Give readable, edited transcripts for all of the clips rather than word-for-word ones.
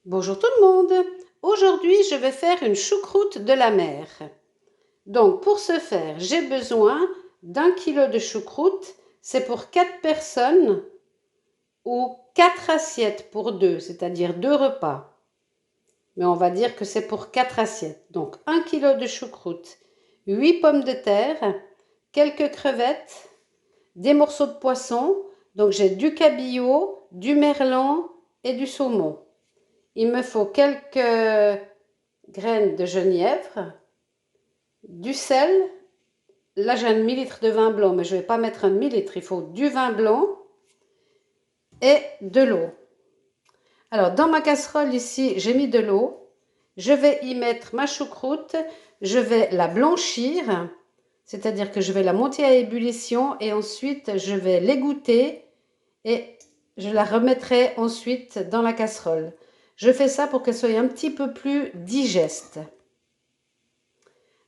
Bonjour tout le monde. Aujourd'hui, je vais faire une choucroute de la mer. Donc, pour ce faire, j'ai besoin d'1 kilo de choucroute. C'est pour 4 personnes ou 4 assiettes pour 2, c'est-à-dire 2 repas. Mais on va dire que c'est pour 4 assiettes. Donc, 1 kilo de choucroute, 8 pommes de terre, quelques crevettes, des morceaux de poisson. Donc, j'ai du cabillaud, du merlan et du saumon. Il me faut quelques graines de genièvre, du sel. Là, j'ai un demi-litre de vin blanc, mais je ne vais pas mettre un demi-litre. Il faut du vin blanc et de l'eau. Alors, dans ma casserole ici, j'ai mis de l'eau. Je vais y mettre ma choucroute. Je vais la blanchir, c'est-à-dire que je vais la monter à ébullition et ensuite, je vais l'égoutter et je la remettrai ensuite dans la casserole. Je fais ça pour qu'elle soit un petit peu plus digeste.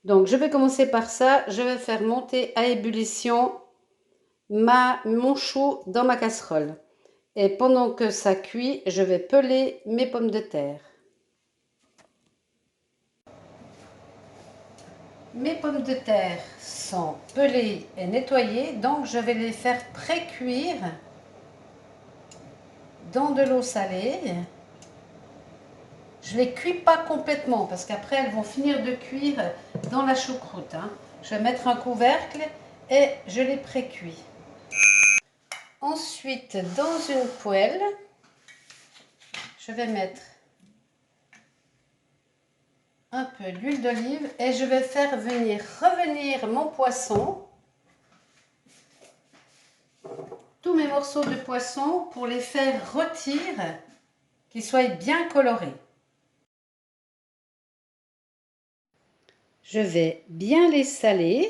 Donc, je vais commencer par ça. Je vais faire monter à ébullition mon chou dans ma casserole. Et pendant que ça cuit, je vais peler mes pommes de terre. Mes pommes de terre sont pelées et nettoyées, donc je vais les faire pré-cuire dans de l'eau salée. Je ne les cuis pas complètement parce qu'après elles vont finir de cuire dans la choucroute. Je vais mettre un couvercle et je les pré-cuis. Ensuite, dans une poêle, je vais mettre un peu d'huile d'olive et je vais faire revenir mon poisson, tous mes morceaux de poisson pour les faire rôtir, qu'ils soient bien colorés. Je vais bien les saler,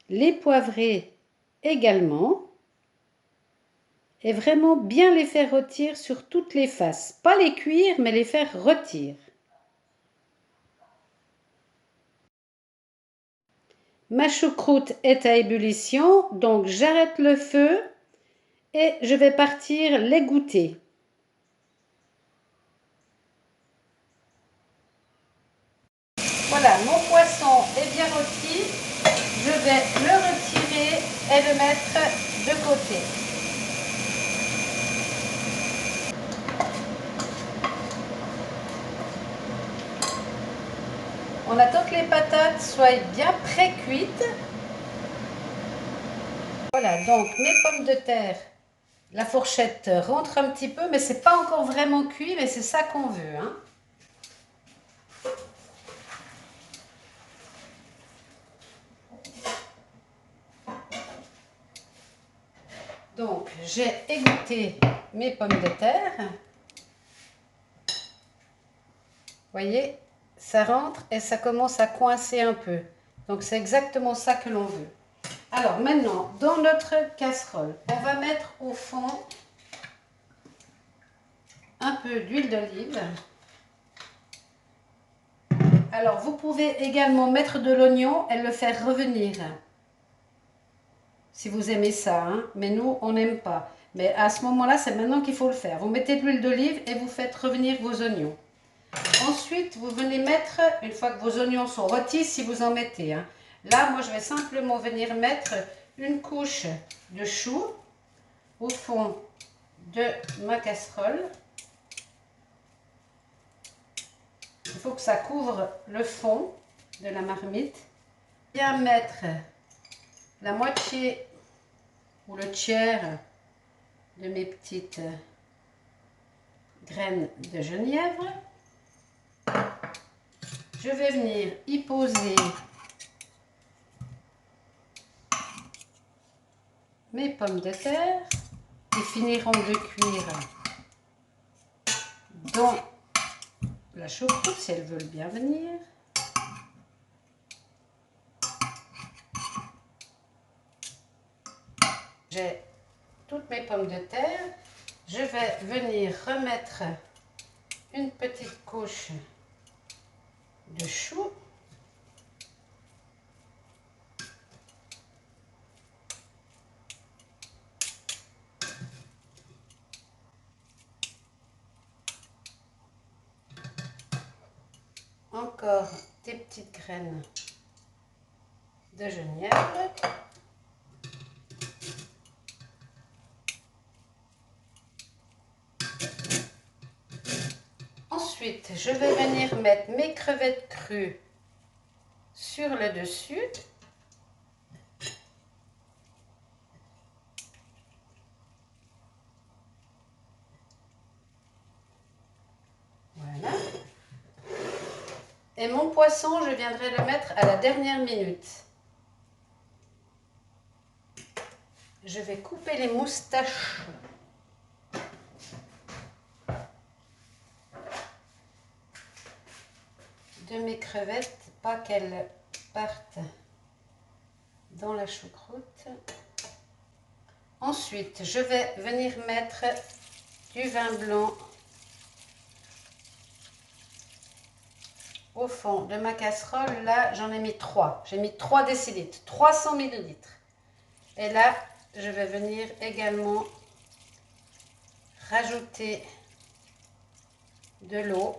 les poivrer également et vraiment bien les faire rôtir sur toutes les faces. Pas les cuire, mais les faire rôtir. Ma choucroute est à ébullition, donc j'arrête le feu et je vais partir l'égoutter. Voilà, mon poisson est bien rôti. Je vais le retirer et le mettre de côté. On attend que les patates soient bien pré-cuites. Voilà, donc mes pommes de terre, la fourchette rentre un petit peu, mais c'est pas encore vraiment cuit, mais c'est ça qu'on veut. Donc, j'ai égoutté mes pommes de terre. Vous voyez, ça rentre et ça commence à coincer un peu. Donc, c'est exactement ça que l'on veut. Alors, maintenant, dans notre casserole, on va mettre au fond un peu d'huile d'olive. Alors, vous pouvez également mettre de l'oignon et le faire revenir. Si vous aimez ça, mais nous, on n'aime pas. Mais à ce moment-là, c'est maintenant qu'il faut le faire. Vous mettez de l'huile d'olive et vous faites revenir vos oignons. Ensuite, vous venez mettre, une fois que vos oignons sont rôtis, si vous en mettez. Là, moi, je vais simplement venir mettre une couche de chou au fond de ma casserole. Il faut que ça couvre le fond de la marmite. Bien mettre la moitié ou le tiers de mes petites graines de genièvre. Je vais venir y poser mes pommes de terre qui finiront de cuire dans la choucroute si elles veulent bien venir. J'ai toutes mes pommes de terre. Je vais venir remettre une petite couche de chou. encore des petites graines de genièvre. Ensuite, je vais venir mettre mes crevettes crues sur le dessus. Voilà. Et mon poisson, je viendrai le mettre à la dernière minute. Je vais couper les moustaches de mes crevettes, pas qu'elles partent dans la choucroute. Ensuite, je vais venir mettre du vin blanc au fond de ma casserole. Là, j'en ai mis 3. J'ai mis 3 décilitres, 300 ml. Et là, je vais venir également rajouter de l'eau.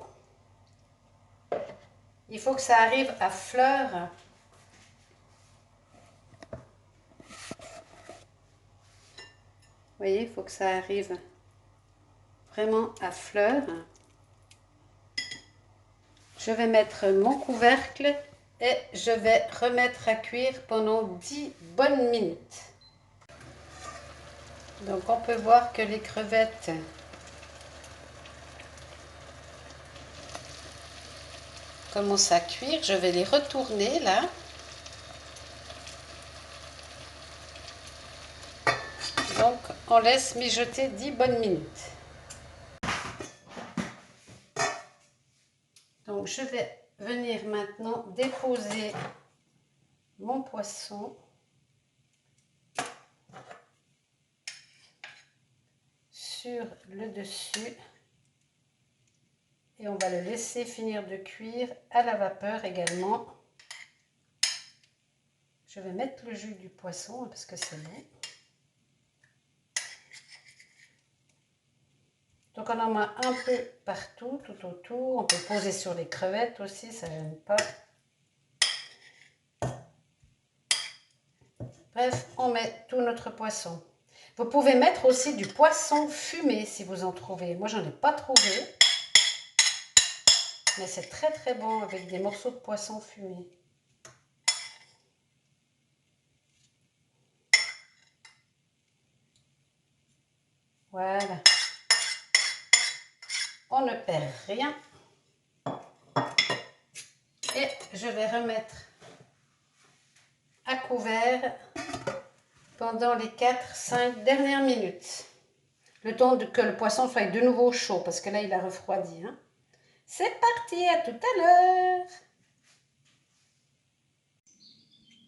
Il faut que ça arrive à fleur. Vous voyez, il faut que ça arrive vraiment à fleur. Je vais mettre mon couvercle et je vais remettre à cuire pendant 10 bonnes minutes. Donc on peut voir que les crevettes commencent à cuire. Je vais les retourner là. Donc on laisse mijoter 10 bonnes minutes. Donc je vais venir maintenant déposer mon poisson sur le dessus et on va le laisser finir de cuire à la vapeur également. Je vais mettre le jus du poisson parce que c'est bon. Donc on en met un peu partout, tout autour. On peut poser sur les crevettes aussi, ça ne gêne pas. Bref, on met tout notre poisson. Vous pouvez mettre aussi du poisson fumé si vous en trouvez. Moi, j'en ai pas trouvé. Mais c'est très très bon avec des morceaux de poisson fumé. Voilà. On ne perd rien. Et je vais remettre à couvert pendant les 4-5 dernières minutes. Le temps que le poisson soit de nouveau chaud, parce que là, il a refroidi. Hein. C'est parti, à tout à l'heure.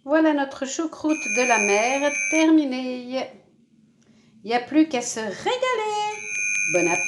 Voilà notre choucroute de la mer terminée. Il n'y a plus qu'à se régaler. Bon appétit!